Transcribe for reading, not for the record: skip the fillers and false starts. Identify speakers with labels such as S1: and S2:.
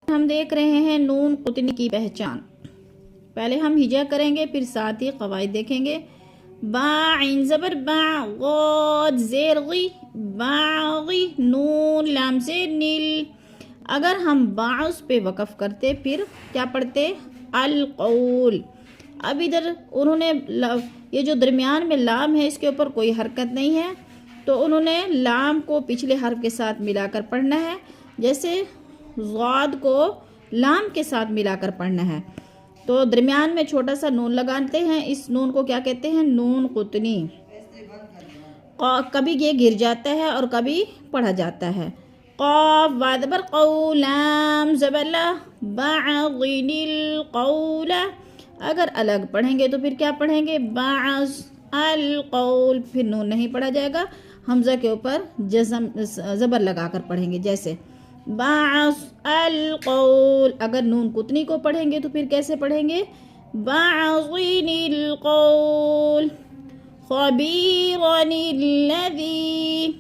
S1: ہم دیکھ رہے ہیں نون قطنی کی پہچان. پہلے ہم ہجا کریں گے، پھر ساتھ ہی قواعد دیکھیں گے. با عین زبر با، غاد زیر غی، باغی، نون لام سے نیل. اگر ہم باعث پہ وقف کرتے پھر کیا پڑھتے؟ القول. اب ادھر انہوں نے یہ جو درمیان میں لام ہے اس کے اوپر کوئی حرکت نہیں ہے، تو انہوں نے لام کو پچھلے حرف کے ساتھ ملا کر پڑھنا ہے، جیسے ضاد کو لام کے ساتھ ملا کر پڑھنا ہے. تو درمیان میں چھوٹا سا نون لگاتے ہیں، اس نون کو کیا کہتے ہیں؟ نون قطنی. کبھی یہ گر جاتا ہے اور کبھی پڑھا جاتا ہے. قاف وادبر قو، لام زبر لا، بعضن القول. اگر الگ پڑھیں گے تو پھر کیا پڑھیں گے؟ بعض القول. پھر نون نہیں پڑھا جائے گا، حمزہ کے اوپر جزم زبر لگا کر پڑھیں گے، جیسے بعض القول. اگر نون قطنی کو پڑھیں گے تو پھر کیسے پڑھیں گے؟ بعضن القول. خبیرن الذی.